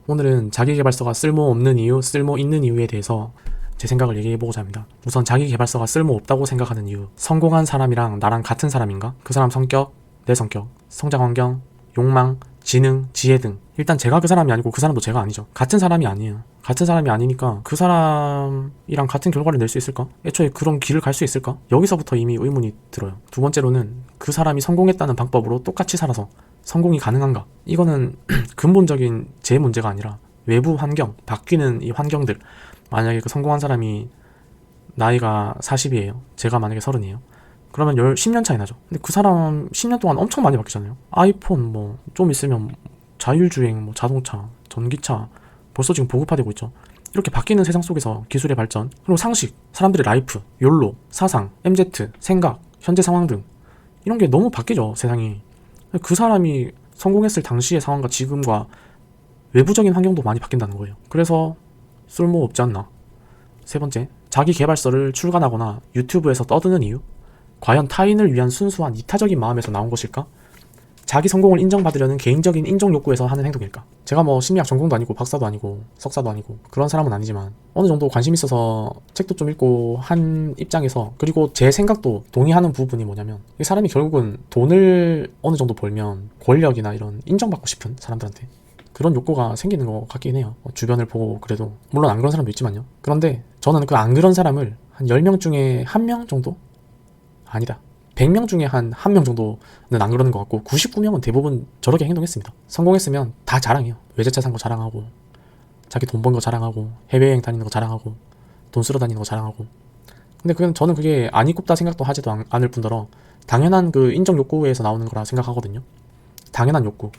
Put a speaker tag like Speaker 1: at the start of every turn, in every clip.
Speaker 1: 오늘은 자기계발서가 쓸모없는 이유, 쓸모있는 이유에 대해서 제 생각을 얘기해보고자 합니다. 우선 자기계발서가 쓸모없다고 생각하는 이유. 성공한 사람이랑 나랑 같은 사람인가? 그 사람 성격, 내 성격, 성장 환경, 욕망, 지능, 지혜 등. 일단 제가 그 사람이 아니고 그 사람도 제가 아니죠. 같은 사람이 아니에요. 같은 사람이 아니니까 그 사람이랑 같은 결과를 낼 수 있을까? 애초에 그런 길을 갈 수 있을까? 여기서부터 이미 의문이 들어요. 두 번째로는 그 사람이 성공했다는 방법으로 똑같이 살아서 성공이 가능한가? 이거는 근본적인 제 문제가 아니라 외부 환경, 바뀌는 이 환경들. 만약에 그 성공한 사람이 나이가 40이에요. 제가 만약에 30이에요. 그러면 10년 차이 나죠. 근데 그 사람 10년 동안 엄청 많이 바뀌잖아요. 아이폰 뭐 좀 있으면 자율주행, 뭐 자동차, 전기차 벌써 지금 보급화되고 있죠. 이렇게 바뀌는 세상 속에서 기술의 발전, 그리고 상식, 사람들의 라이프, 욜로, 사상, MZ, 생각, 현재 상황 등 이런 게 너무 바뀌죠, 세상이. 그 사람이 성공했을 당시의 상황과 지금과 외부적인 환경도 많이 바뀐다는 거예요. 그래서 쓸모없지 않나. 세 번째, 자기 개발서를 출간하거나 유튜브에서 떠드는 이유? 과연 타인을 위한 순수한 이타적인 마음에서 나온 것일까? 자기 성공을 인정받으려는 개인적인 인정 욕구에서 하는 행동일까? 제가 뭐 심리학 전공도 아니고 박사도 아니고 석사도 아니고 그런 사람은 아니지만 어느 정도 관심 있어서 책도 좀 읽고 한 입장에서, 그리고 제 생각도 동의하는 부분이 뭐냐면, 이 사람이 결국은 돈을 어느 정도 벌면 권력이나 이런 인정받고 싶은 사람들한테 그런 욕구가 생기는 것 같긴 해요. 주변을 보고 그래도. 물론 안 그런 사람도 있지만요. 그런데 저는 그 안 그런 사람을 한 10명 중에 1명 정도? 아니다, 100명 중에 한 1명 정도는 안 그러는 것 같고 99명은 대부분 저렇게 행동했습니다. 성공했으면 다 자랑해요. 외제차 산 거 자랑하고, 자기 돈 번 거 자랑하고, 해외여행 다니는 거 자랑하고, 돈 쓰러 다니는 거 자랑하고. 근데 저는 그게 안 이꼽다 생각도 하지도 않을 뿐더러 당연한 그 인정 욕구에서 나오는 거라 생각하거든요. 당연한 욕구.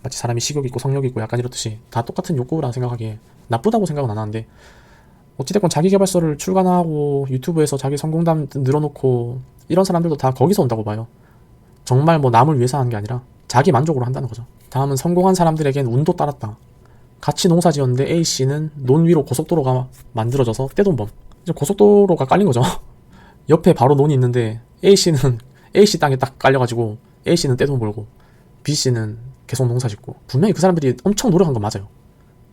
Speaker 1: 마치 사람이 식욕 있고 성욕 있고 약간 이렇듯이 다 똑같은 욕구라 생각하기에 나쁘다고 생각은 안 하는데, 어찌됐건 자기계발서를 출간하고 유튜브에서 자기 성공담 늘어놓고 이런 사람들도 다 거기서 온다고 봐요. 정말 뭐 남을 위해서 하는 게 아니라 자기 만족으로 한다는 거죠. 다음은 성공한 사람들에겐 운도 따랐다. 같이 농사 지었는데 A씨는 논 위로 고속도로가 만들어져서 떼돈범. 이제 고속도로가 깔린 거죠. 옆에 바로 논이 있는데 A씨는 A씨 땅에 딱 깔려가지고 A씨는 떼돈 벌고 B씨는 계속 농사 짓고. 분명히 그 사람들이 엄청 노력한 건 맞아요.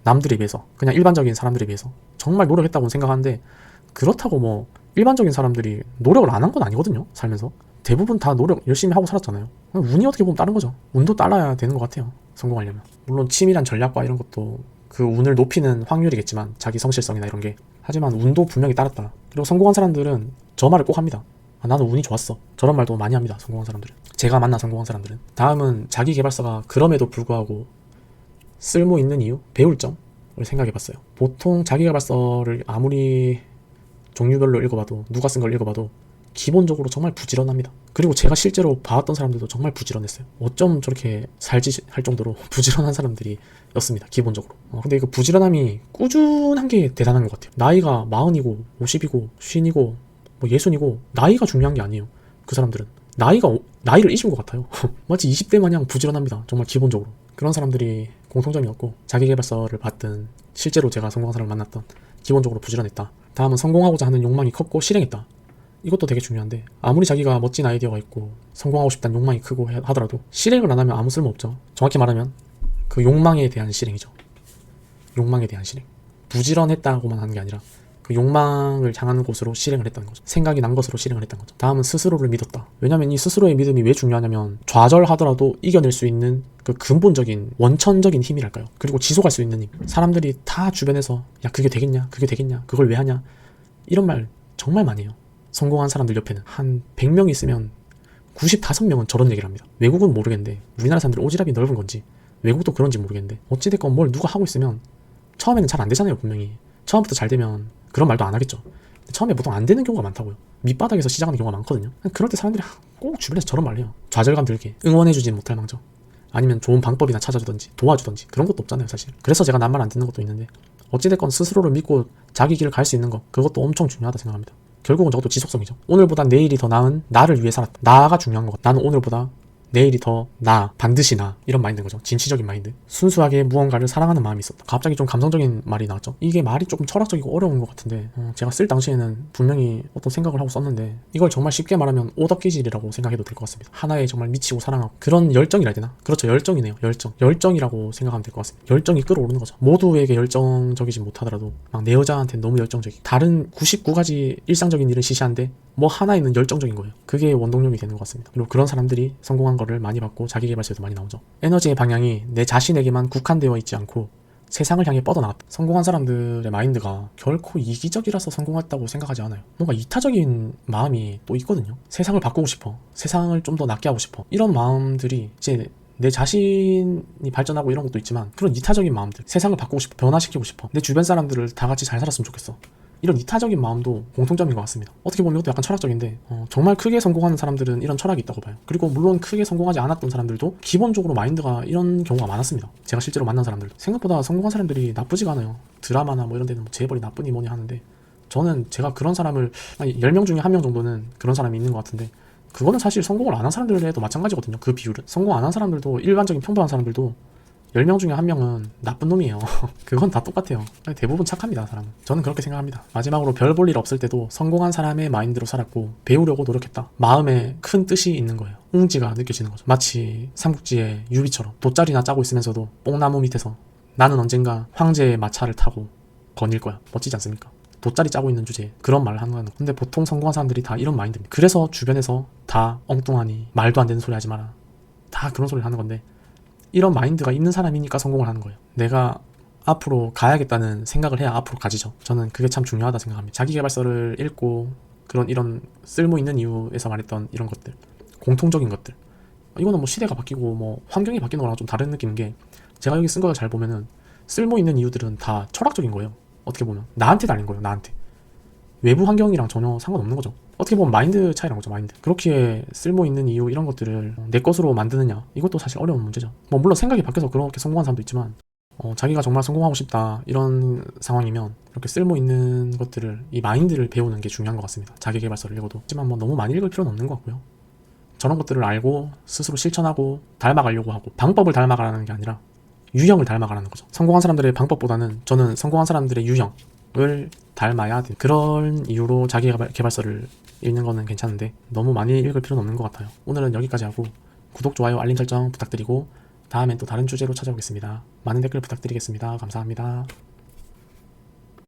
Speaker 1: 남들에 비해서, 그냥 일반적인 사람들에 비해서 정말 노력했다고 생각하는데, 그렇다고 뭐 일반적인 사람들이 노력을 안 한 건 아니거든요. 살면서 대부분 다 노력 열심히 하고 살았잖아요. 운이 어떻게 보면 따른 거죠. 운도 따라야 되는 것 같아요, 성공하려면. 물론 치밀한 전략과 이런 것도 그 운을 높이는 확률이겠지만, 자기 성실성이나 이런 게. 하지만 운도 분명히 따랐다. 그리고 성공한 사람들은 저 말을 꼭 합니다. 나는 운이 좋았어. 저런 말도 많이 합니다, 성공한 사람들은. 제가 만난 성공한 사람들은. 다음은 자기계발서가 그럼에도 불구하고 쓸모 있는 이유? 배울 점을 생각해봤어요. 보통 자기계발서를 아무리 종류별로 읽어봐도, 누가 쓴 걸 읽어봐도 기본적으로 정말 부지런합니다. 그리고 제가 실제로 봐왔던 사람들도 정말 부지런했어요. 어쩜 저렇게 살지 할 정도로 부지런한 사람들이 였습니다, 기본적으로. 근데 그 부지런함이 꾸준한 게 대단한 것 같아요. 나이가 40이고 50이고 50이고 뭐 60이고 나이가 중요한 게 아니에요. 그 사람들은 나이를 잊은 것 같아요. 마치 20대 마냥 부지런합니다, 정말 기본적으로. 그런 사람들이 공통점이 없고, 자기계발서를 봤든 실제로 제가 성공한 사람을 만났던, 기본적으로 부지런했다. 다음은 성공하고자 하는 욕망이 컸고 실행했다. 이것도 되게 중요한데, 아무리 자기가 멋진 아이디어가 있고 성공하고 싶다는 욕망이 크고 하더라도 실행을 안 하면 아무 쓸모 없죠. 정확히 말하면 그 욕망에 대한 실행이죠. 욕망에 대한 실행. 부지런했다고만 하는 게 아니라 그 욕망을 향하는 곳으로 실행을 했다는 거죠. 생각이 난 것으로 실행을 했다는 거죠. 다음은 스스로를 믿었다. 왜냐면 이 스스로의 믿음이 왜 중요하냐면, 좌절하더라도 이겨낼 수 있는 그 근본적인 원천적인 힘이랄까요. 그리고 지속할 수 있는 힘. 사람들이 다 주변에서 야 그게 되겠냐, 그게 되겠냐, 그걸 왜 하냐, 이런 말 정말 많이 해요. 성공한 사람들 옆에는 한 100명 있으면 95명은 저런 얘기를 합니다. 외국은 모르겠는데 우리나라 사람들 오지랖이 넓은 건지 외국도 그런지 모르겠는데, 어찌됐건 뭘 누가 하고 있으면 처음에는 잘 안 되잖아요. 분명히 처음부터 잘 되면 그런 말도 안 하겠죠. 처음에 보통 안 되는 경우가 많다고요. 밑바닥에서 시작하는 경우가 많거든요. 그럴 때 사람들이 꼭 주변에서 저런 말을 해요. 좌절감 들게 응원해주지 못할 망정, 아니면 좋은 방법이나 찾아주던지 도와주던지, 그런 것도 없잖아요 사실. 그래서 제가 남 말 안 듣는 것도 있는데, 어찌됐건 스스로를 믿고 자기 길을 갈 수 있는 것, 그것도 엄청 중요하다 생각합니다. 결국은 저것도 지속성이죠. 오늘보다 내일이 더 나은 나를 위해 살았다. 나가 중요한 것 같아. 나는 오늘보다 내일이 더 나, 반드시 나, 이런 마인드인 거죠. 진취적인 마인드. 순수하게 무언가를 사랑하는 마음이 있었다. 갑자기 좀 감성적인 말이 나왔죠. 이게 말이 조금 철학적이고 어려운 것 같은데 제가 쓸 당시에는 분명히 어떤 생각을 하고 썼는데 이걸 정말 쉽게 말하면 오덕기질이라고 생각해도 될 것 같습니다. 하나에 정말 미치고 사랑하고 그런 열정이라 해야 되나? 그렇죠. 열정이네요. 열정이라고 생각하면 될 것 같습니다. 열정이 끌어오르는 거죠. 모두에게 열정적이지 못하더라도 막 내 여자한테 너무 열정적이고 다른 99가지 일상적인 일은 시시한데 뭐 하나에는 열정적인 거예요. 그게 원동력이 되는 것 같습니다. 그리고 그런 사람들이 성공한 거를 많이 받고 자기계발서에도 많이 나오죠. 에너지의 방향이 내 자신에게만 국한되어 있지 않고 세상을 향해 뻗어나갔다. 성공한 사람들의 마인드가 결코 이기적이라서 성공했다고 생각하지 않아요. 뭔가 이타적인 마음이 또 있거든요. 세상을 바꾸고 싶어. 세상을 좀 더 낫게 하고 싶어. 이런 마음들이 이제 내 자신이 발전하고 이런 것도 있지만 그런 이타적인 마음들, 세상을 바꾸고 싶어, 변화시키고 싶어, 내 주변 사람들을 다 같이 잘 살았으면 좋겠어, 이런 이타적인 마음도 공통점인 것 같습니다. 어떻게 보면 이것도 약간 철학적인데 정말 크게 성공하는 사람들은 이런 철학이 있다고 봐요. 그리고 물론 크게 성공하지 않았던 사람들도 기본적으로 마인드가 이런 경우가 많았습니다. 제가 실제로 만난 사람들도 생각보다 성공한 사람들이 나쁘지가 않아요. 드라마나 뭐 이런 데는 뭐 재벌이 나쁘니 뭐니 하는데 저는 제가 그런 사람을 10명 중에 1명 정도는 그런 사람이 있는 것 같은데 그거는 사실 성공을 안 한 사람들에도 마찬가지거든요. 그 비율은 성공 안 한 사람들도 일반적인 평범한 사람들도 10명 중에 1명은 나쁜 놈이에요. 그건 다 똑같아요. 대부분 착합니다, 사람은. 저는 그렇게 생각합니다. 마지막으로 별 볼 일 없을 때도 성공한 사람의 마인드로 살았고 배우려고 노력했다. 마음에 큰 뜻이 있는 거예요. 웅지가 느껴지는 거죠. 마치 삼국지의 유비처럼 돗자리나 짜고 있으면서도 뽕나무 밑에서 나는 언젠가 황제의 마차를 타고 거닐 거야. 멋지지 않습니까? 돗자리 짜고 있는 주제에 그런 말을 하는 거예요. 근데 보통 성공한 사람들이 다 이런 마인드입니다. 그래서 주변에서 다 엉뚱하니 말도 안 되는 소리 하지 마라, 다 그런 소리를 하는 건데 이런 마인드가 있는 사람이니까 성공을 하는 거예요. 내가 앞으로 가야겠다는 생각을 해야 앞으로 가지죠. 저는 그게 참 중요하다 생각합니다. 자기계발서를 읽고 이런 쓸모 있는 이유에서 말했던 이런 것들, 공통적인 것들, 이거는 뭐 시대가 바뀌고 뭐 환경이 바뀌는 거랑 좀 다른 느낌인 게 제가 여기 쓴 걸 잘 보면은 쓸모 있는 이유들은 다 철학적인 거예요. 어떻게 보면 나한테 달린 거예요. 나한테 외부 환경이랑 전혀 상관없는 거죠. 어떻게 보면 마인드 차이란 거죠. 마인드. 그렇게 쓸모 있는 이유 이런 것들을 내 것으로 만드느냐, 이것도 사실 어려운 문제죠. 뭐 물론 생각이 바뀌어서 그렇게 성공한 사람도 있지만 자기가 정말 성공하고 싶다 이런 상황이면 이렇게 쓸모 있는 것들을, 이 마인드를 배우는 게 중요한 것 같습니다. 자기계발서를 읽어도. 하지만 뭐 너무 많이 읽을 필요는 없는 것 같고요. 저런 것들을 알고 스스로 실천하고 닮아가려고 하고, 방법을 닮아가라는 게 아니라 유형을 닮아가라는 거죠. 성공한 사람들의 방법보다는 저는 성공한 사람들의 유형을 닮아야 돼. 그런 이유로 자기계발서를 읽는 거는 괜찮은데 너무 많이 읽을 필요는 없는 것 같아요. 오늘은 여기까지 하고 구독, 좋아요, 알림 설정 부탁드리고 다음엔 또 다른 주제로 찾아오겠습니다. 많은 댓글 부탁드리겠습니다. 감사합니다.